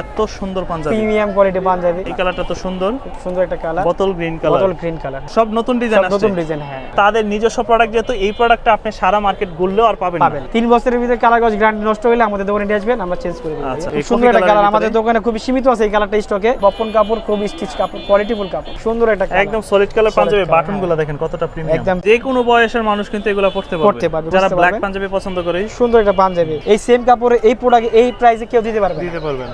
এত সুন্দর panjabi, premium quality panjabi. এই কালারটা তো সুন্দর, খুব সুন্দর একটা কালার, বোতল গ্রিন কালার। বোতল গ্রিন কালার, সব নতুন ডিজাইন আছে, নতুন ডিজাইন। হ্যাঁ, তাদের নিজস্ব প্রোডাক্ট, যেহেতু এই প্রোডাক্টটা আপনি সারা মার্কেট ঘুরলেও আর পাবেন না। 3 বছরের ভিতরে কালার গজ গ্যারান্টি নষ্ট হলে আমাদের দোকানে নিয়ে আসবেন, আমরা চেঞ্জ করে দেব। আচ্ছা, খুব এই সুন্দর কফি একটা কালার, কালারের আমাদের দোকানে খুব সীমিত আছে এই কালারটা স্টকে। পপকর্ন কাপড়, খুব স্টিচ কাপড়, কোয়ালিটিফুল কাপড়, সুন্দর একটা কালার, একদম সলিড কালার পাঞ্জাবি। কালার, বাটনগুলো দেখেন কতটা প্রিমিয়াম, একদম। যে কোনো বয়সের মানুষ কিন্তু এগুলো পড়তে পারবে। যারা ব্ল্যাক পাঞ্জাবি পছন্দ করে, সুন্দর একটা পাঞ্জাবি, এই সেম কাপড়ে এই প্রোডাক্ট এই প্রাইসে কেউ দিতে পারবেন।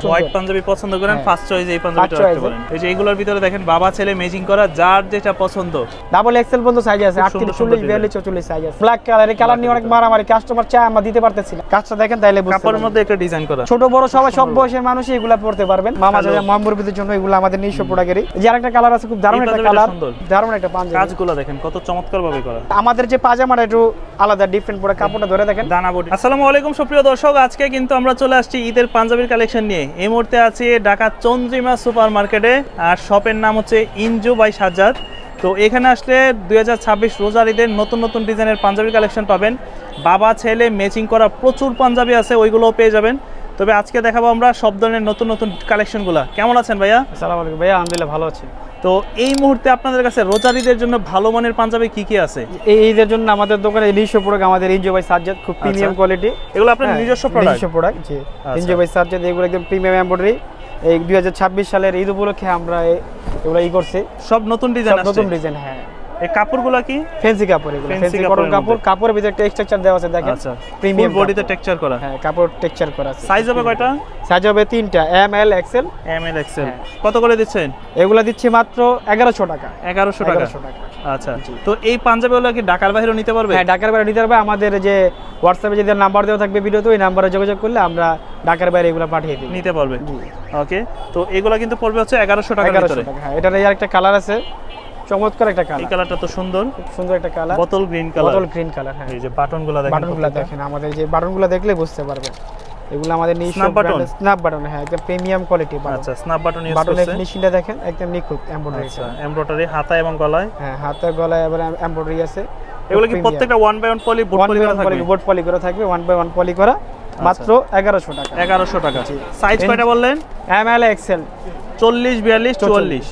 হোয়াইট পাঞ্জাবি পছন্দ করেন, ফার্স্ট চয়েস এই পাঞ্জাবিটা রাখতে পারেন। এই যে এইগুলোর ভিতরে দেখেন বাবা ছেলে ম্যাচিং করা, যার যেটা পছন্দ। ডাবল এক্সেল পর্যন্ত সাইজ আছে, 38, 40, 42, 44 সাইজ আছে। ব্ল্যাক কালার, এই কালার নিয়ে অনেক মারামারি, কাস্টমার চায় আমরা দিতে পারতেছি না। কাজটা দেখেন তাইলে বুঝতে পারবেন। কাপড়ের মধ্যে একটা ডিজাইন করা, ছোট বড় সবাই, সব বয়সের মানুষই এগুলা পড়তে পারবেন। মামা জায়গা মামবুরবিদের জন্য এগুলো আমাদের নিজস্ব প্রোডাক্টেরই। যে আরেকটা কালার আছে, খুব দারুণ একটা কালার, দারুণ একটা পাঞ্জাবি। কাজগুলো দেখেন কত চমৎকার ভাবে করা। আমাদের যে পাজামাটা একটু আলাদা, ডিফারেন্ট পরে কাপড়টা ধরে দেখেন, দানা বডি। আসসালামু আলাইকুম সুপ্রিয় দর্শক, আজকে কিন্তু আমরা চলে আসছি ঈদের পাঞ্জাবির কালেকশন নিয়ে। এই মুহূর্তে আছি ঢাকা চন্দ্রিমা সুপার মার্কেটে, আর শপের নাম হচ্ছে ইনজু বাই সাজ্জাদ। তো এখানে আসলে 2026 রোজার ঈদের নতুন নতুন ডিজাইনের পাঞ্জাবির কালেকশন পাবেন। বাবা ছেলে ম্যাচিং করা প্রচুর পাঞ্জাবি আছে, ওইগুলোও পেয়ে যাবেন। তবে আজকে দেখাবো আমরা সব ধরনের নতুন নতুন কালেকশনগুলো। কেমন আছেন ভাইয়া? আসসালামু আলাইকুম ভাইয়া, আলহামদুলিল্লাহ ভালো আছি। তো এই মুহূর্তে আপনাদের কাছে রোজার ঈদের জন্য ভালো মানের পাঞ্জাবি কি কি আছে? এই ঈদের জন্য আমাদের দোকানে নিজস্ব প্রোডাক্ট, আমাদের ইনজু বাই সাজ্জাদ, খুব প্রিমিয়াম কোয়ালিটি। এগুলো আপনার নিজস্ব প্রোডাক্ট? নিজস্ব প্রোডাক্ট, জি। ইনজু বাই সাজ্জাদ, এগুলো একদম প্রিমিয়াম এমব্রয়ডারি। এই 2026 সালের ঈদ উপলক্ষে আমরা এগুলো করছি, সব নতুন ডিজাইন আছে, নতুন ডিজাইন। হ্যাঁ, এই কাপড়গুলো কি ফ্যান্সি কাপড়, এগুলো ফ্যান্সি কটন কাপড়। কাপড়ের ভিতরে টেক্সচার দেওয়া আছে দেখেন, আচ্ছা, প্রিমিয়াম বডিতে টেক্সচার করা। হ্যাঁ, কাপড় টেক্সচার করা আছে। সাইজ হবে কয়টা? সাইজ হবে 3টা, M L XL. M L XL. কত করে দিচ্ছেন? এগুলা দিচ্ছি মাত্র 1100 টাকা। 1100 টাকা। আচ্ছা, তো এই পাঞ্জাবিগুলো কি ঢাকার বাইরেও নিতে পারবে? হ্যাঁ, ঢাকার বাইরে নিতে পারবে। আমাদের যে হোয়াটসঅ্যাপে যে নাম্বার দেওয়া থাকবে ভিডিওতে, ওই নাম্বারে যোগাযোগ করলে আমরা ঢাকার বাইরে এগুলো পাঠিয়ে দিই, নিতে পারবে। ওকে, তো এগুলো কিন্তু পড়বে হচ্ছে 1100 টাকার ভিতরে। হ্যাঁ, এটার এই আরেকটা কালার আছে, চমৎকার একটা কালার। এই কালারটা তো সুন্দর, খুব সুন্দর একটা কালার, বোতল গ্রিন কালার। বোতল গ্রিন কালার। হ্যাঁ, এই যে বাটনগুলো দেখেন, বাটনগুলো দেখেন, আমাদের যে বাটনগুলো দেখলে বুঝতে পারবেন এগুলো আমাদের নিজস্ব ব্র্যান্ডের স্ন্যাপ বাটন। হ্যাঁ, একদম প্রিমিয়াম কোয়ালিটি বাটন। আচ্ছা, স্ন্যাপ বাটন ইউজ করছে। বাটনের ফিনিশিংটা দেখেন, একদম নিখুঁত এমব্রয়ডারি। আচ্ছা, এমব্রয়ডারি হাতা এবং গলায়। হ্যাঁ, হাতে গলায় আবার এমব্রয়ডারি আছে। এগুলো কি প্রত্যেকটা 1 বাই 1 পলি বোর্ড পলি করা থাকবে? বোর্ড পলি করা থাকবে, 1 বাই 1 পলি করা, মাত্র 1100 টাকা। 1100 টাকা। সাইজ কয়টা বললেন? M L XL, 40, 42, 44।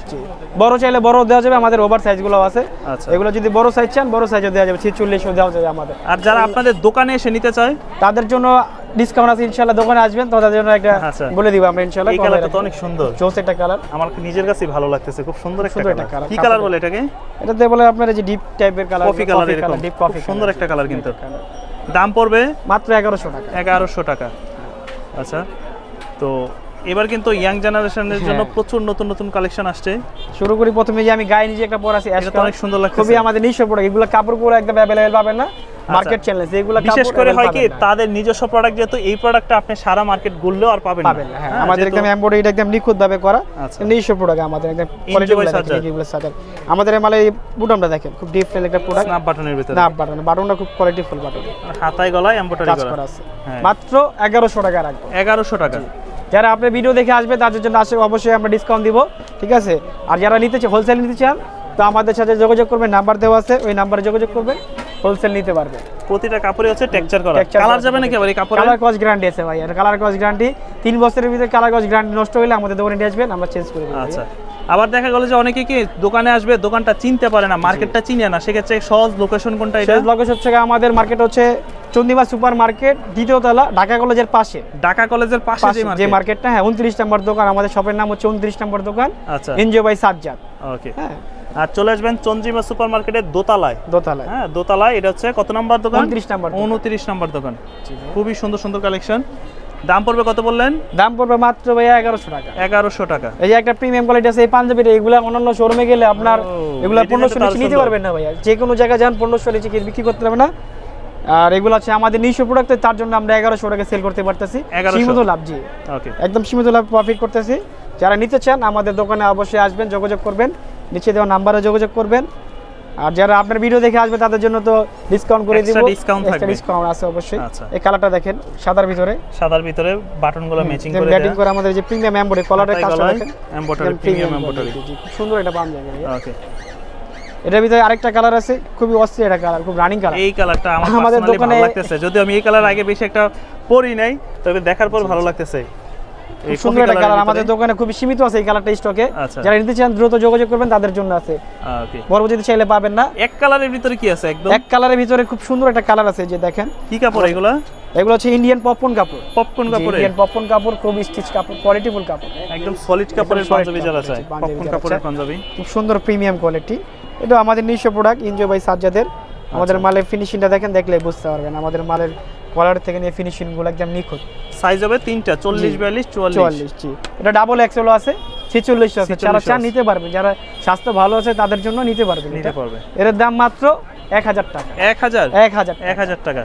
বড় চাইলে বড় দেওয়া যাবে, আমাদের ওভার সাইজ গুলো আছে। আচ্ছা, এগুলো যদি বড় সাইজ চান, বড় সাইজও দেওয়া যাবে, 46ও দেওয়া যাবে আমাদের। আর যারা আপনাদের দোকানে এসে নিতে চায় তাদের জন্য ডিসকাউন্ট আছে ইনশাআল্লাহ। দোকানে আসবেন তো তাদের জন্য একটা বলে দিব আমরা ইনশাআল্লাহ। এই কালারটা তো অনেক সুন্দর, জোস একটা কালার, আমার নিজের কাছেই ভালো লাগতেছে, খুব সুন্দর একটা কালার। কি কালার বলে এটাকে? এটাতে বলে আপনার এই যে ডিপ টাইপের কালার, কফি কালার, এরকম ডিপ কফি, সুন্দর একটা কালার। কিন্তু দাম পড়বে মাত্র 1100 টাকা। 1100 টাকা। আচ্ছা, তো এবার কিন্তু ইয়াং জেনারেশনের জন্য প্রচুর নতুন নতুন কালেকশন আসছে। শুরু করি প্রথমে যে আমি গায়ে নিজে একটা পরা আছে, এটা অনেক সুন্দর লাগছে, খুবই আমাদের নিজস্ব প্রোডাক্ট। এগুলো কাপড় পুরো একদম अवेलेबल পাবেন না মার্কেট চ্যালেঞ্জ। এগুলো বিশেষ করে হয় কি তাদের নিজস্ব প্রোডাক্ট, যেহেতু এই প্রোডাক্টটা আপনি সারা মার্কেট ঘুরলেও আর পাবেন না। হ্যাঁ, আমাদের একদম এমব্রয়ডারি একদম নিখুঁত ভাবে করা, নিজস্ব প্রোডাক্ট আমাদের একদম কোয়ালিটি সাথে। আমাদের মানে এই বুটনটা দেখেন, খুব ডিফারেন্ট একটা প্রোডাক্ট, স্ন্যাপ বাটনের ভিতরে। স্ন্যাপ বাটন, বাটনটা খুব কোয়ালিটিফুল বাটন, হাতায় গলায় এমব্রয়ডারি করা আছে। মাত্র 1100 টাকা রাখবো। 1100 টাকা। যারা আপনার ভিডিও দেখে আসবে তাদের জন্য অবশ্যই আমরা ডিসকাউন্ট দিব, ঠিক আছে? আর যারা নিতে চান, হোলসেল নিতে চান, তো আমাদের সাথে যোগাযোগ করবেন, নাম্বার দেওয়া আছে, ওই নাম্বারে যোগাযোগ করবেন, হোলসেল নিতে পারবে। প্রতিটা কাপড়ে হচ্ছে টেক্সচার করা। কালার যাবে নাকি আবার এই কাপড়ে? কালার কস গ্যারান্টি আছে ভাই, আর কালার কস গ্যারান্টি 3 বছরের ভিতরে কালার কস গ্যারান্টি নষ্ট হলে আমাদের দোকানে নিয়ে আসবেন, আমরা চেঞ্জ করে দেব। আচ্ছা, আবার দেখা গেল যে অনেকে কি দোকানে আসবে, দোকানটা চিনতে পারে না, মার্কেটটা চিনে না, সেক্ষেত্রে সহজ লোকেশন কোনটা? এটা সহজ লোকেশন হচ্ছে আমাদের মার্কেট হচ্ছে চন্দ্রিমা সুপার মার্কেট, দ্বিতীয় তলা, ঢাকা কলেজের পাশে। ঢাকা কলেজের পাশে যে মার্কেটটা, হ্যাঁ, 29 নম্বর দোকান। আমাদের শপের নাম হচ্ছে 29 নম্বর দোকান, আচ্ছা, এনজয় বাই সাজ্জাদ। ওকে, হ্যাঁ। আর চলে আসবেন চন্দ্রিমা সুপার মার্কেটের দোতলায়। হ্যাঁ, দোতলায়। এটা হচ্ছে কত নাম্বার দোকান? 29 নাম্বার দোকান। খুবই সুন্দর সুন্দর কালেকশন। দাম পড়বে কত বললেন? দাম পড়বে মাত্র ভাইয়া 1100 টাকা। 1100 টাকা। এই যে একটা প্রিমিয়াম কোয়ালিটি আছে এই পাঞ্জাবিটা, এগুলা অন্যান্য শোরুমে গেলে আপনার এগুলা 1500 নিচে নিতে পারবেন না ভাইয়া। যে কোনো জায়গায় যান 1500 নিচে বিক্রি করতে পারবেন না। আর এগুলো আছে আমাদের নিজস্ব প্রোডাক্ট, তার জন্য আমরা 1100 টাকা সেল করতে পারতেছি। সীমিত লাভ, জি, ওকে, একদম সীমিত লাভ প্রফিট করতেছি। যারা নিতে চান আমাদের দোকানে অবশ্যই আসবেন, যোগাযোগ করবেন, নিচে দেওয়া নাম্বারে যোগাযোগ করবেন। আর যারা আপনার ভিডিও দেখে আসবে তাদের জন্য তো ডিসকাউন্ট করে দিব, এক্সট্রা ডিসকাউন্ট আছে অবশ্যই। এই কালারটা দেখেন, সাদার ভিতরে বাটনগুলো ম্যাচিং করে ম্যাচিং করে আমাদের যে প্রিমিয়াম এমব্রয়ডারি কলারের কাজটা দেখেন, এমব্রয়ডারি, প্রিমিয়াম এমব্রয়ডারি, খুব সুন্দর একটা পাঞ্জাবি। ওকে, এটার ভিতরে আরেকটা কালার আছে, খুবই অস্থির একটা কালার, খুব রানিং কালার। এই কালারটা আমাদের দোকানে ভালো লাগতেছে, যদিও আমি এই কালার আগে বেশি একটা পরি নাই, তবে দেখার পর ভালো লাগতেছে। এই সুন্দর একটা কালার আমাদের দোকানে খুবই সীমিত আছে এই কালারটা স্টকে। যারা নিতে চান দ্রুত যোগাযোগ করবেন, তাদের জন্য আছে। ওকে, পরবর্তীতে চাইলে পাবেন না। এক কালারের ভিতরে কি আছে? একদম এক কালারের ভিতরে খুব সুন্দর একটা কালার আছে, যে দেখেন কি কাপড় এগুলো? এগুলো হচ্ছে ইন্ডিয়ান পপকর্ন কাপড়। পপকর্ন কাপড়, ইন্ডিয়ান পপকর্ন কাপড়, খুব স্টিচ কাপড়, কোয়ালিটিফুল কাপড়, একদম সলিড কাপড়ের পাঞ্জাবি যারা চায়, পপকর্ন কাপড়ের পাঞ্জাবি, খুব সুন্দর প্রিমিয়াম কোয়ালিটি। এটা আমাদের নিজস্ব প্রোডাক্ট এনজয় বাই সাজ্জাদের। আমাদের মালের ফিনিশিংটা দেখেন, দেখলে বুঝতে পারবেন আমাদের মালের কোয়ালিটি থেকে নিয়ে ফিনিশিং গুলো একদম নিখুঁত। সাইজ হবে তিনটা, 40 42 44। জি, এটা ডাবল এক্সেল আছে, 46 আছে। যারা চান নিতে পারবে, যারা স্বাস্থ্য ভালো আছে তাদের জন্য নিতে পারবে। এর দাম মাত্র 1000 টাকা। 1000 টাকা।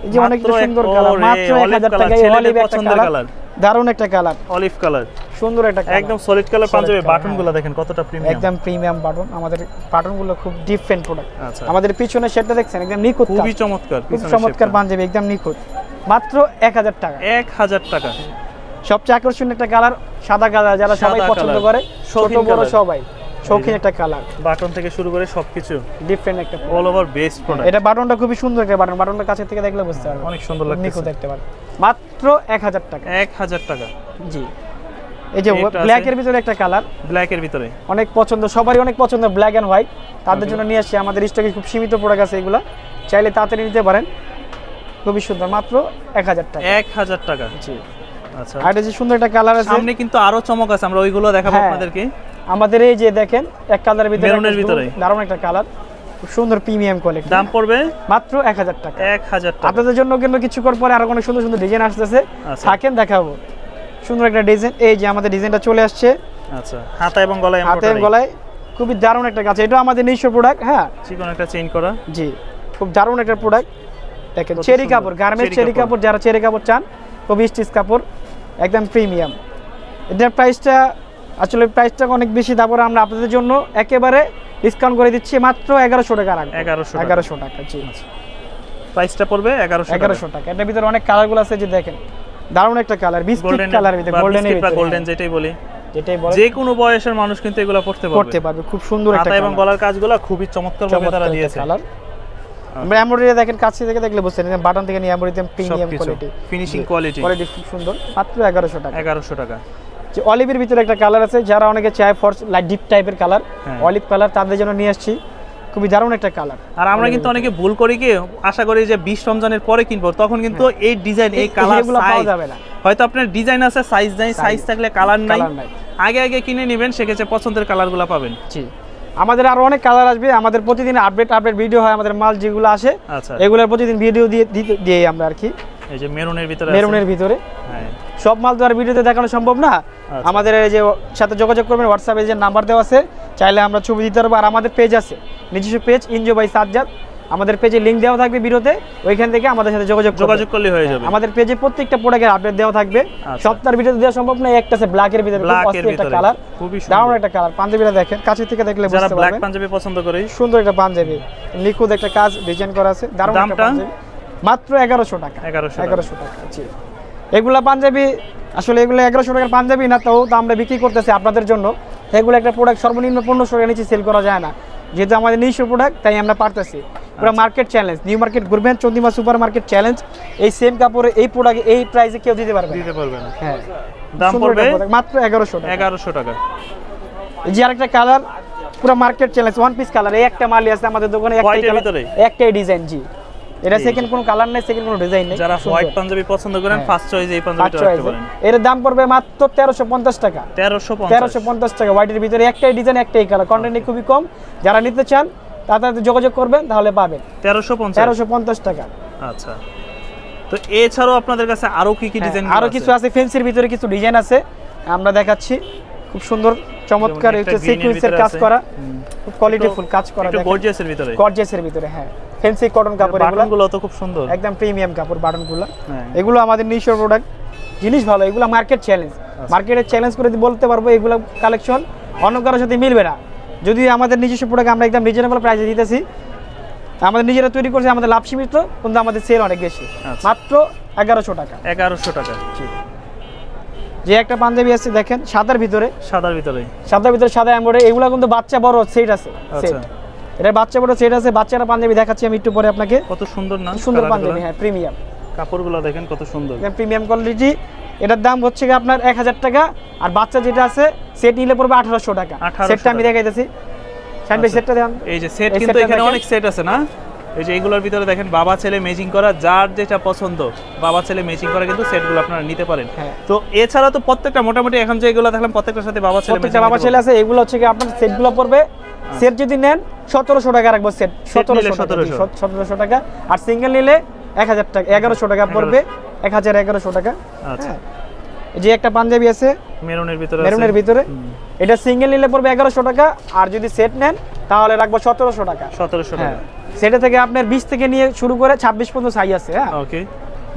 এই যে অনেক সুন্দর কালার, মাত্র 1000 টাকা। এই অলিভ একটা কালার, দারুণ একটা কালার, অলিভ কালার, সুন্দর একটা কালার, একদম সলিড কালার পাঞ্জাবি। বাটনগুলো দেখেন কতটা প্রিমিয়াম, একদম প্রিমিয়াম বাটন। আমাদের বাটনগুলো খুব ডিফারেন্ট প্রোডাক্ট। আচ্ছা, আমাদের পিছনে সেটটা দেখছেন, একদম নিখুঁত, খুবই চমৎকার, খুব চমৎকার পাঞ্জাবি, একদম নিখুঁত। মাত্র 1000 টাকা। 1000 টাকা। সবচেয়ে আকর্ষণীয় একটা কালার, সাদা কালার, যারা সবাই পছন্দ করে, ছোট বড় সবাই শৌখিন একটা কালার। বাটন থেকে শুরু করে সবকিছু ডিফারেন্ট একটা অল ওভার বেস্ট প্রোডাক্ট। এটা বাটনটা খুবই সুন্দর একটা বাটন, বাটনটা কাছে থেকে দেখলে বুঝতে পারবেন, অনেক সুন্দর লাগছে, নিখুঁত দেখতে পারেন। মাত্র 1000 টাকা। 1000 টাকা। জি, এই যে ব্ল্যাক এর ভিতরে একটা কালার, ব্ল্যাক এর ভিতরে অনেক পছন্দ, সবারই অনেক পছন্দ ব্ল্যাক এন্ড হোয়াইট। তাদের জন্য নিয়ে আসছি, আমাদের স্টকে খুব সীমিত প্রোডাক্ট আছে, এগুলা চাইলে তাড়াতাড়ি নিতে পারেন। খুবই সুন্দর, মাত্র 1000 টাকা। 1000 টাকা। জি, আচ্ছা। আর এই যে সুন্দর একটা কালার আছে, সামনে কিন্তু আরো চমক আছে, আমরা ওইগুলো দেখাবো আপনাদেরকে। আমাদের এই যে দেখেন, এক কালারের ভিতরে, মেরুনের ভিতরে দারুণ একটা কালার, খুব সুন্দর প্রিমিয়াম কোয়ালিটি। দাম পড়বে মাত্র 1000 টাকা। 1000 টাকা। আপনাদের জন্য কিন্তু কিছুক্ষণ পরে আরো অনেক সুন্দর সুন্দর ডিজাইন আসতেছে, থাকেন দেখাবো। সুন্দর একটা ডিজাইন, এই যে আমাদের ডিজাইনটা চলে আসছে। আচ্ছা, হাতা এবং গলায়, হাতে এবং গলায় খুবই দারুণ একটা কাজ। এটা আমাদের নিজস্ব প্রোডাক্ট। হ্যাঁ, চিকন একটা চেইন করা। জি, খুব দারুণ একটা প্রোডাক্ট। দেখেন চেরি কাপড়, গার্মেন্টস চেরি কাপড়, যারা চেরি কাপড় চান, খুবই স্টিচ কাপড়, একদম প্রিমিয়াম। এটার প্রাইসটা আসলে অনেক বেশি, তারপরে আমরা আপনাদের জন্য একেবারে ডিসকাউন্ট করে দিচ্ছি, মাত্র 1100 টাকা রাখবো। 1100 টাকা। জি, প্রাইসটা পড়বে 1100 টাকা। এটার ভিতরে অনেক কালারগুলো আছে, যে দেখেন দারুণ একটা কালার, বিস্কিট কালার ভিতরে, গোল্ডেন যেটাই বলি, বলে, যে কোনো বয়সের মানুষ কিন্তু এগুলো পড়তে পারবে। খুব সুন্দর একটা হাতা এবং গলার কাজগুলো খুবই চমৎকার ভাবে তারা দিয়েছে। কালার আমরা এমব্রয়ডারি দেখেন, কাছে থেকে দেখলে বুঝছেন, বাটন থেকে নিয়ে embroidery premium quality, finishing quality খুব সুন্দর, মাত্র 1100 টাকা। 1100 টাকা। যে অলিভের ভিতরে একটা কালার আছে, যারা অনেকে চায় ফর লাইট ডিপ টাইপের কালার, অলিভ কালার, তাদের জন্য নিয়ে আসছি, খুবই দারুণ একটা কালার। আর আমরা কিন্তু অনেকে ভুল করি, কি আশা করি যে 20 রমজানের পরে কিনবো, তখন কিন্তু এই ডিজাইন, এই কালার পাওয়া যাবে না। হয়তো আপনার ডিজাইন আছে, সাইজ নাই, সাইজ থাকলে কালার নাই, আগে কিনে নেবেন, সেক্ষেত্রে পছন্দের কালারগুলো পাবেন। জি, আমাদের আরো অনেক কালার আসবে, আমাদের প্রতিদিন আপডেট ভিডিও হয়, আমাদের মাল যেগুলো আসে, আচ্ছা, এগুলোর প্রতিদিন ভিডিও দিয়ে আমরা আর কি। এই যে মেরুনের ভিতরে, হ্যাঁ, সব মাল তো আর ভিডিওতে দেখানো সম্ভব না। আমাদের এই যে সাথে যোগাযোগ করবেন, হোয়াটসঅ্যাপে যে নাম্বার দেওয়া আছে, চাইলে আমরা ছবি দিতে পারবো। আর আমাদের পেজ আছে, নিজস্ব পেজ এনজয় বাই সাজ্জাদ, আমাদের পেজে লিংক দেওয়া থাকবে ভিডিওতে, ওইখান থেকে আমাদের সাথে যোগাযোগ করলে হয়ে যাবে। আমাদের পেজে প্রত্যেকটা প্রোডাক্টের আপডেট দেওয়া থাকবে, সপ্তাহের ভিডিওতে দেওয়া সম্ভব না। একটা আছে ব্ল্যাক এর ভিতরে, একটা কালার, খুবই দারুণ একটা কালার। পাঞ্জাবিটা দেখেন, কাছে থেকে দেখলে বুঝতে পারবেন, ব্ল্যাক পাঞ্জাবি পছন্দ করে, সুন্দর একটা পাঞ্জাবি, নিখুঁত একটা কাজ ডিজাইন করা আছে, দারুণ একটা পাঞ্জাবি, মাত্র 1100 টাকা। 1100 টাকা। জি, এগুলা পাঞ্জাবি আসলে এগুলো 1100 টাকার পাঞ্জাবি না, তাও তো আমরা বিক্রি করতেছি আপনাদের জন্য। এগুলো একটা প্রোডাক্ট সর্বনিম্ন 1500 টাকা নিচে সেল করা যায় না, যেহেতু আমাদের নিজস্ব প্রোডাক্ট, তাই আমরা পারতেছি। পুরো মার্কেট চ্যালেঞ্জ, নিউ মার্কেট ঘুরবেন, চন্দিমা সুপার মার্কেট চ্যালেঞ্জ, এই সেম কাপড়ে এই প্রোডাক্ট এই প্রাইসে কেউ দিতে পারবে না। হ্যাঁ, দাম পড়বে মাত্র 1100 টাকা। 1100 টাকা। এই যে আরেকটা কালার, পুরো market challenge, one piece colour, এই একটা মালই আছে আমাদের দোকানে, একটাই ডিজাইন। জি, এটা সেকেন্ড কোনো কালার নেই, সেকেন্ড কোনো ডিজাইন নেই। যারা হোয়াইট পাঞ্জাবি পছন্দ করেন, ফার্স্ট চয়েস এই পাঞ্জাবিটা রাখতে পারেন। এর দাম পড়বে মাত্র 1350 টাকা। 1350 টাকা। হোয়াইটের ভিতরে একটাই ডিজাইন, একটাই কালার, কোয়ান্টিটি খুবই কম। যারা নিতে চান তাড়াতাড়ি যোগাযোগ করবেন, তাহলে পাবেন। 1350 টাকা। আচ্ছা, তো এছাড়াও আপনাদের কাছে আরো কি ডিজাইন? আরো কিছু আছে, ফেন্সির ভিতরে কিছু ডিজাইন আছে, আমরা দেখাচ্ছি। খুব সুন্দর চমৎকার একটা সিকোয়েন্সের কাজ করা, খুব কোয়ালিটিফুল কাজ করা, একটু গর্জিয়াসের ভিতরে, হ্যাঁ, ফেন্সি কটন কাপড়, বাটনগুলো তো খুব সুন্দর, একদম প্রিমিয়াম কাপড় বাটনগুলো। এগুলো আমাদের নিজস্ব প্রোডাক্ট, জিনিস ভালো, এগুলো মার্কেট চ্যালেঞ্জ, মার্কেটে চ্যালেঞ্জ করে বলতে পারবো, এগুলো কালেকশন অন্য কারোর সাথে মিলবে না। যদি আমাদের নিজস্ব প্রোডাক্ট আমরা একদম রিজনেবল প্রাইসে দিতেছি, আমাদের নিজেরা তৈরি করছি, আমাদের লাভ সীমিত, কিন্তু আমাদের সেল অনেক বেশি, মাত্র 1100 টাকা। 1100 টাকা। যে একটা পাঞ্জাবি আছে দেখেন, সাদার ভিতরে সাদা এমব্রয়ডারি, এগুলো কিন্তু বাচ্চা বড় সেট আছে। এটা বাচ্চা বড় সেট আছে, বাচ্চারা পাঞ্জাবি দেখাচ্ছি আমি একটু পরে আপনাকে। কত সুন্দর না, সুন্দর পাঞ্জাবি, হ্যাঁ, প্রিমিয়াম কাপড়গুলো দেখেন কত সুন্দর, প্রিমিয়াম কোয়ালিটি। এটার দাম হচ্ছে কি আপনার 1000 টাকা, আর বাচ্চা যেটা আছে সেট নিলে পড়বে 1800 টাকা। 1800 সেটটা আমি দেখাইতেছি, শাইন ভাই সেটটা দেখান। এই যে সেট এই কিন্তু সেটটা এখানে দেখেন। অনেক সেট আছে না, এই যে এগুলোর ভিতরে দেখেন বাবা ছেলে ম্যাচিং করা, যার যেটা পছন্দ বাবা ছেলে ম্যাচিং করা কিন্তু সেটগুলো আপনারা নিতে পারেন। হ্যাঁ। তো এছাড়া তো প্রত্যেকটা মোটামুটি এখন যে এগুলো দেখলাম প্রত্যেকটার সাথে বাবা ছেলে প্রত্যেকটা বাবা ছেলে আছে, এগুলো হচ্ছে কি আপনার সেটগুলো পড়বে, সেট যদি নেন 1700 টাকা রাখবো, সেট 1700 টাকা, আর সিঙ্গেল নিলে 1000 টাকা 1100 টাকা পড়বে, 1100 টাকা। আচ্ছা হ্যাঁ। এই যে একটা পাঞ্জাবি আছে মেরুনের ভিতরে মেরুনের ভিতরে, এটা সিঙ্গেল নিলে পড়বে 1100 টাকা, আর যদি সেট নেন তাহলে রাখবো 1700 টাকা। 1700 টাকা। হ্যাঁ, সেটা থেকে আপনার 20 থেকে নিয়ে শুরু করে 26 পর্যন্ত সাইজ আছে। হ্যাঁ, ওকে,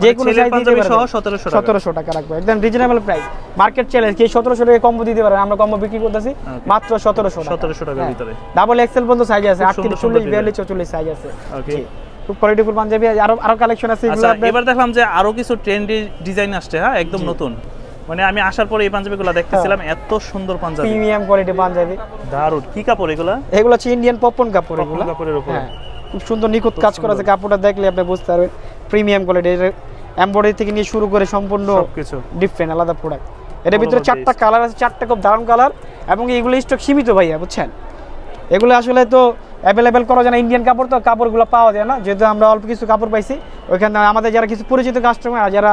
যে কোনো সাইজ দিতে পাঞ্জাবি সহ পারবেন। 1700 টাকা। 1700 টাকা রাখবো, একদম রিজনেবল প্রাইস, মার্কেট চ্যালেঞ্জ। কি 1700 টাকা কম্বো দিতে পারেন, আমরা কম্বো বিক্রি করতেছি মাত্র 1700 টাকা। 1700 টাকার ভিতরে ডাবল এক্সেল পর্যন্ত সাইজ আছে, খুব 38 সুন্দর 40 42 44 সাইজ আছে। ওকে, জি, খুব কোয়ালিটিফুল পাঞ্জাবি, আরো কালেকশন আছে এগুলো আচ্ছা আপনার। এবার দেখলাম যে আরো কিছু ট্রেন্ডি ডিজাইন আসছে, হ্যাঁ একদম নতুন, মানে আমি আসার পরে এই পাঞ্জাবিগুলো দেখতেছিলাম, এত সুন্দর পাঞ্জাবি, প্রিমিয়াম কোয়ালিটি পাঞ্জাবি, দারুণ। কি কাপড় এগুলা? এগুলো হচ্ছে ইন্ডিয়ান পপকর্ন কাপড়, এগুলো কাপড়ের উপরে। হ্যাঁ, খুব সুন্দর নিখুঁত কাজ করা আছে, কাপড়টা দেখলে আপনি বুঝতে পারবেন প্রিমিয়াম কোয়ালিটি। এমব্রয়ডারি থেকে নিয়ে শুরু করে সম্পূর্ণ সবকিছু ডিফারেন্ট আলাদা প্রোডাক্ট। এর ভিতরে 4টা কালার আছে, 4টা খুব দারুণ কালার, এবং এগুলো স্টক সীমিত ভাইয়া, বুঝছেন। এগুলো আসলে তো অ্যাভেলেবেল করা যায় না, ইন্ডিয়ান কাপড় তো, কাপড়গুলো পাওয়া যায় না, যেহেতু আমরা অল্প কিছু কাপড় পাইছি ওইখানে আমাদের যারা কিছু পরিচিত কাস্টমার, আর যারা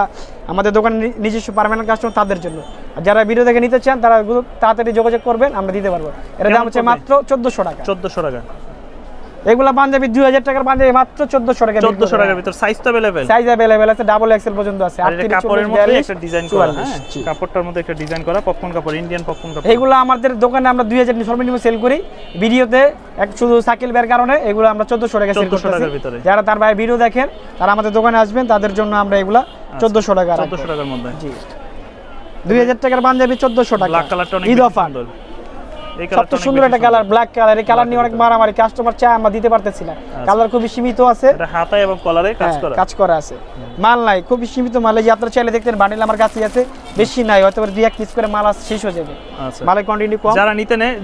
আমাদের দোকানে নিজস্ব পার্মানেন্ট কাস্টমার তাদের জন্য, আর যারা ভিডিও দেখে নিতে চান তারা তাড়াতাড়ি যোগাযোগ করবেন, আমরা দিতে পারবো। এর দাম হচ্ছে মাত্র 1400 টাকা। 1400 টাকা। এগুলা পাঞ্জাবি 2000 টাকার পাঞ্জাবি মাত্র 1400 টাকা। 1400 টাকার ভিতর সাইজ তো अवेलेबल, সাইজ अवेलेबल আছে, ডাবল এক্সেল পর্যন্ত আছে। আর এটা কাপড়ের মধ্যে একটা ডিজাইন করা, হ্যাঁ 44। কাপড়টার মধ্যে একটা ডিজাইন করা পপকর্ন কাপড়, ইন্ডিয়ান পপকর্ন কাপড়। এগুলো আমাদের দোকানে আমরা 2000 সর্বনিম্ন সেল করি, ভিডিওতে এক শুধু সাইকেল বের কারণে এগুলো আমরা 1400 টাকা সেল 1400 টাকার করতেছি। ভিতরে। যারা তার ভাই ভিডিও দেখেন তারা আমাদের দোকানে আসবেন, তাদের জন্য আমরা এগুলা 1400 টাকা রাখবো। 1400 টাকার মধ্যে। জি, 2000 টাকার পাঞ্জাবি 1400 টাকা। ব্ল্যাক কালারটা অনেক ঈদ অফার, সুন্দর, এই কালারটা সবচেয়ে সুন্দর একটা কালার, ব্ল্যাক কালার। এই কালার নিয়ে অনেক মারামারি, কাস্টমার চায়, আমরা দিতে পারতেছি না, কালার খুবই সীমিত আছে। এটা হাতায় এবং কলারে কাজ করা, কাজ করা আছে, মাল নাই, খুবই সীমিত মাল। এই যে আপনারা চাইলে দেখতেন, বান্ডিল আমার কাছেই আছে, বেশি নাই, হয়তো 2-1 পিস করে মাল শেষ হয়ে যাবে। আচ্ছা, মালের কোয়ান্টিটি কম, যারা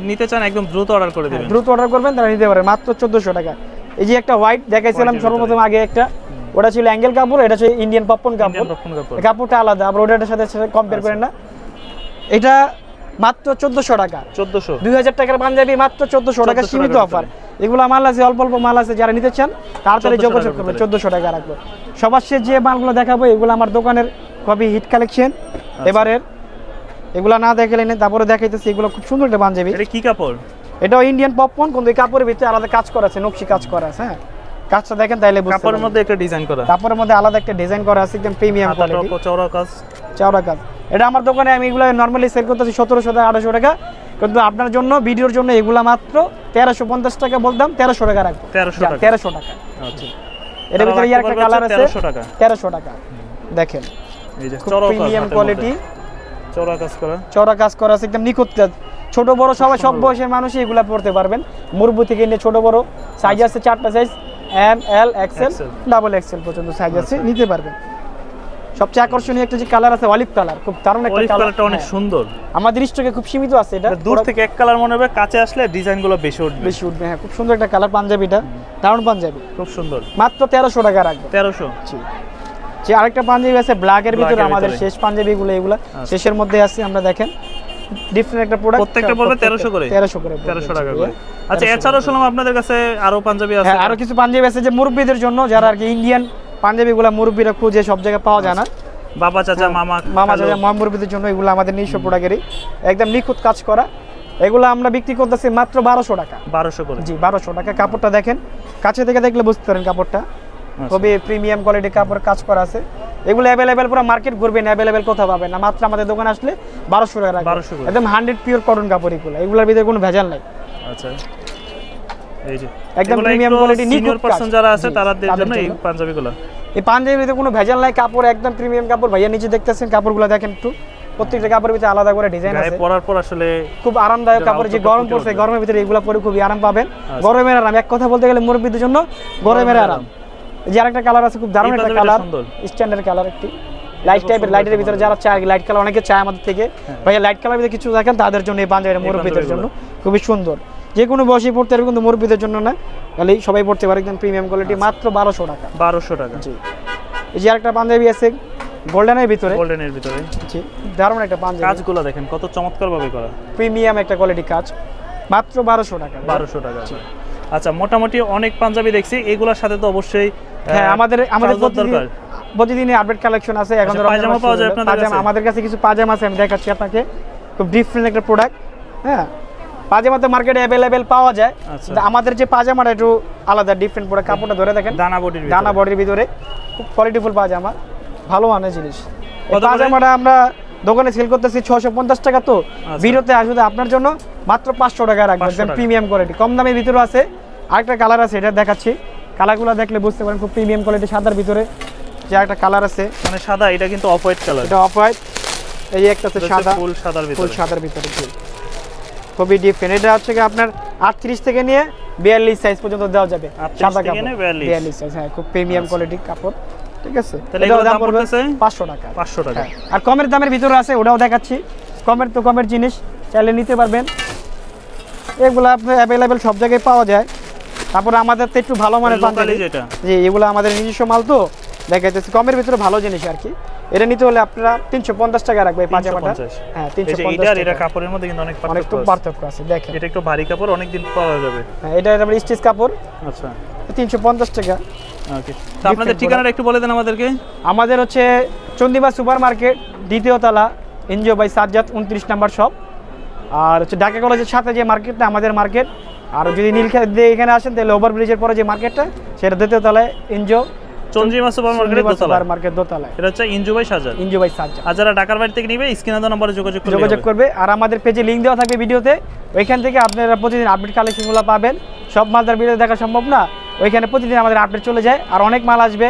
নিতে চান একদম দ্রুত অর্ডার করে দিবেন, দ্রুত অর্ডার করবেন, তারা নিতে পারেন মাত্র 1400 টাকা। এই যে একটা হোয়াইট দেখাইছিলাম সর্বপ্রথম আগে, একটা ওটা ছিল অ্যাঙ্গেল কাপড়, এটা ছিল ইন্ডিয়ান পপকর্ন কাপড়। পপকর্ন কাপড়, এই কাপড়টা আলাদা, আবার ওটার সাথে কম্পেয়ার করেন না। এটা মাত্র 1400 টাকা। 1400, 2000 টাকার পাঞ্জাবি মাত্র 1400 টাকা, 1400 সীমিত টাকার অফার। এগুলো মাল আছে, অল্প অল্প মাল আছে, যারা নিতে চান তাড়াতাড়ি 1400 যোগাযোগ করবেন। 1400 টাকা রাখবো। সবার শেষ যে মালগুলো দেখাবো এগুলো আমার দোকানের খুবই হিট কালেকশন এবারের, এগুলো না দেখালে নেই, তারপরে দেখাইতেছি। এগুলো খুব সুন্দর একটা পাঞ্জাবি, এটা কি কাপড়? এটাও ইন্ডিয়ান পপকর্ন, কিন্তু এই কাপড়ের ভিতরে আলাদা কাজ করা আছে, নকশি কাজ করা আছে। হ্যাঁ, কাজটা দেখেন তাইলে বুঝতে কাপড়ের পারবেন। মধ্যে একটা ডিজাইন করা, কাপড়ের মধ্যে আলাদা একটা ডিজাইন করা আছে, একদম প্রিমিয়াম কোয়ালিটি, চওড়া কাজ, চওড়া কাজ। এটা আমার দোকানে আমি এগুলো নরমালি সেল করতেছি 1700 টাকা 1800 টাকা, কিন্তু আপনার জন্য ভিডিওর জন্য এগুলা মাত্র 1350 টাকা বলতাম, 1300 টাকা রাখবো। 1300 টাকা। 1300 টাকা। আচ্ছা, এর ভিতরে ইয়ার একটা কালার আছে 1300 টাকা। 1300 টাকা দেখেন, এই যে খুব চওড়া কাজ, প্রিমিয়াম হাতের কোয়ালিটি, মধ্যে চওড়া কাজ করা, চওড়া কাজ করা আছে, একদম নিখুঁত কাজ। ছোট বড় সবাই, সব বয়সের মানুষই এগুলা পড়তে পারবেন, মুরব্বি থেকে নিয়ে ছোট বড়। সাইজ আছে 4টা সাইজ, M L XL double XL পর্যন্ত সাইজ আছে, নিতে পারবেন। সবচেয়ে আকর্ষণীয় একটা যে কালার আছে অলিভ কালার, খুব দারুণ একটা অলিভ কালার, কালারটা অনেক সুন্দর। আমাদের স্টকে খুব সীমিত আছে। এটা দূর থেকে এক কালার মনে হবে, কাছে আসলে ডিজাইনগুলো বেশি উঠবে, বেশি উঠবে। হ্যাঁ, খুব সুন্দর একটা কালার পাঞ্জাবিটা, দারুণ পাঞ্জাবি, খুব সুন্দর। মাত্র 1300 টাকা রাখবো। 1300। যে আরেকটা পাঞ্জাবি আছে ব্ল্যাকের ভিতরে, ব্ল্যাকের আমাদের ভিতরে। শেষ পাঞ্জাবিগুলো এগুলা শেষের মধ্যে আছে, আমরা দেখেন ডিফারেন্ট একটা প্রোডাক্ট, প্রত্যেকটা পড়বে 1300 করে, 1300 করে, 1300 টাকা করে। আচ্ছা, এছাড়াও শুনলাম আপনাদের কাছে আরো পাঞ্জাবি আছে। হ্যাঁ, আরো কিছু পাঞ্জাবি আছে যে মুরব্বিদের জন্য, যারা আর কি ইন্ডিয়ান পাঞ্জাবিগুলো মুরব্বিরা খুঁজে, সব জায়গায় পাওয়া যায় না, বাবা চাচা মামা চাচা মুরব্বিদের জন্য এগুলো আমাদের নিজস্ব প্রোডাক্টেরই, একদম নিখুঁত কাজ করা। এগুলো আমরা বিক্রি করতেছি মাত্র 1200 টাকা। 1200 করে, জি 1200 টাকা। কাপড়টা দেখেন, কাছে থেকে দেখলে বুঝতে পারেন কাপড়টা খুবই প্রিমিয়াম কোয়ালিটি কাপড়, কাজ করা আছে। এগুলো অ্যাভেলেবেল, পুরো মার্কেট ঘুরবেন, অ্যাভেলেবেল কোথাও পাবেন না, মাত্র আমাদের দোকানে আসলে 1200 টাকা। 1200 করে, একদম 100 পিওর কটন কাপড় এগুলো, এগুলোর ভিতরে কোনো ভেজাল নাই। আচ্ছা, এই যে একদম প্রিমিয়াম কোয়ালিটি, সিনিয়র পারসন যারা আছে তাদের জন্য তাদের এই জন্য। পাঞ্জাবিগুলো। এই পাঞ্জাবির ভিতরে কোনো ভেজাল নাই, কাপড় একদম প্রিমিয়াম কাপড়। ভাইয়া নিচে দেখতেছেন কাপড়গুলো দেখেন একটু, প্রত্যেকটা কাপড়ের ভিতরে আলাদা করে ডিজাইন গায়ে আছে, পরার পর আসলে খুব আরামদায়ক কাপড়। যে গরম পড়ছে, গরমের ভিতরে এগুলো পরে খুবই আরাম পাবেন। গরমের আরাম, এক কথা বলতে গেলে মুরব্বিদের জন্য গরমের আরাম। এই যে আরেকটা কালার আছে, খুব দারুণ একটা কালার, স্ট্যান্ডার্ড কালার, একটি লাইট টাইপের, লাইটের ভিতরে যারা চায় লাইট কালার, অনেকে চায় আমাদের থেকে, ভাইয়া লাইট কালার ভিতরে কিছু দেখেন, তাদের জন্য এই পাঞ্জাবিটা মুরব্বিদের জন্য খুবই সুন্দর। যে কোনো বয়সী পড়তে পারবে, কিন্তু মুরব্বিদের জন্য না, তাহলে সবাই পড়তে পারে, একদম প্রিমিয়াম কোয়ালিটি, মাত্র 1200 টাকা। 1200 টাকা। জি, এই যে আরেকটা পাঞ্জাবি আছে গোল্ডেনের ভিতরে। গোল্ডেনের ভিতরে জি, দারুণ একটা পাঞ্জাবি। কাজগুলো দেখেন কত চমৎকার ভাবে করা, প্রিমিয়াম একটা কোয়ালিটি কাজ, মাত্র 1200 টাকা। 1200 টাকা। আচ্ছা, মোটামুটি অনেক পাঞ্জাবি দেখছি, এগুলোর সাথে তো অবশ্যই হ্যাঁ আমাদের প্রতিদিনই আপডেট কালেকশন আছে। এখন পায়জামা পাওয়া যায় আপনাদের কাছে? আমাদের কাছে কিছু পায়জামা আছে, আমি দেখাচ্ছি আপনাকে। খুব ডিফারেন্ট একটা প্রোডাক্ট। হ্যাঁ, পায়জামা তো মার্কেটে অ্যাভেলেবেল পাওয়া যায়, কিন্তু আমাদের যে পায়জামাটা একটু আলাদা, ডিফারেন্ট প্রোডাক্ট। কাপড়টা ধরে দেখেন, দানা বডির ভিতরে, খুব কোয়ালিটিফুল পায়জামা, ভালো মানের জিনিস। পায়জামাটা আমরা দোকানে সেল করতেছি 650 টাকা। তো ভিডিওতে আসলে আপনার জন্য মাত্র 500 টাকা রাখবো, একদম প্রিমিয়াম কোয়ালিটি। কম দামের ভিতরে আছে, আরেকটা কালার আছে, এটা দেখাচ্ছি। কালারগুলো দেখলে বুঝতে পারেন খুব প্রিমিয়াম কোয়ালিটি। সাদার ভিতরে যে একটা কালার আছে, মানে সাদা, এটা কিন্তু অফ হোয়াইট কালার। এটা অফ হোয়াইট, এই একটা আছে সাদা, ফুল সাদার ভিতরে, ফুল সাদার ভিতরে খুবই ডিফারেন্ট। এটা হচ্ছে কি আপনার 38 থেকে নিয়ে 42 সাইজ পর্যন্ত দেওয়া যাবে। সাদা কাপড় 42 সাইজ, হ্যাঁ খুব প্রিমিয়াম কোয়ালিটির কাপড়। ঠিক আছে, এটার দাম পড়বে 500 টাকা। 500 টাকা। আর কমের দামের ভিতরে আছে, ওটাও দেখাচ্ছি। কমের জিনিস চাইলে নিতে পারবেন, এগুলো আপনার অ্যাভেলেবেল সব জায়গায় পাওয়া যায়। তারপরে আমাদের তো একটু ভালো মানের পাঞ্জাবি, জি এগুলো আমাদের নিজস্ব মাল, তো দেখাইতেছি কমের ভিতরে ভালো জিনিস আর কি। এটা নিতে হলে আপনারা 350 টাকা রাখবে এই পাজামাটা। হ্যাঁ 350 টাকা। এটা কাপড়ের মধ্যে কিন্তু অনেক পার্থক্য আছে, দেখেন এটা একটু ভারী কাপড়, অনেক দিন পাওয়া যাবে। হ্যাঁ, এটা আমরা স্টিচ কাপড়। আচ্ছা, 350 টাকা। ওকে, তো আপনাদের ঠিকানাটা একটু বলে দেন আমাদেরকে। আমাদের হচ্ছে চন্দিমা সুপার মার্কেট, দ্বিতীয় তলা, NGO by Sajjad, 29 number shop. আর হচ্ছে ঢাকা কলেজের সাথে যে মার্কেটটা আমাদের মার্কেট। আর যদি নীলক্ষেত দিয়ে এখানে আসেন তাহলে ওভারব্রিজের পরে যে মার্কেটটা, সেটা দ্বিতীয় তলায় এনজিও চন্দ্রিমা সুপার মার্কেট দোতলায়। এটা হচ্ছে ইনজু বাই সাজ্জাদ। আর যারা ঢাকার বাইরে থেকে নিবে স্ক্রিনে দেওয়া নম্বরে যোগাযোগ করবে। আর আমাদের পেজে লিংক দেওয়া থাকবে ভিডিওতে, ওইখান থেকে আপনারা প্রতিদিন আপডেট কালেকশনগুলো পাবেন। সব মালদার ভিডিও দেখা সম্ভব না, ওইখানে প্রতিদিন আমাদের আপডেট চলে যায়। আর অনেক মাল আসবে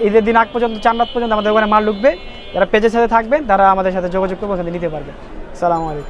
ঈদের দিন আগ পর্যন্ত, 4 রাত পর্যন্ত আমাদের ওখানে মাল ঢুকবে। যারা পেজের সাথে থাকবেন তারা আমাদের সাথে যোগাযোগ করবে, ওখানে নিতে পারবেন। আসসালামু আলাইকুম।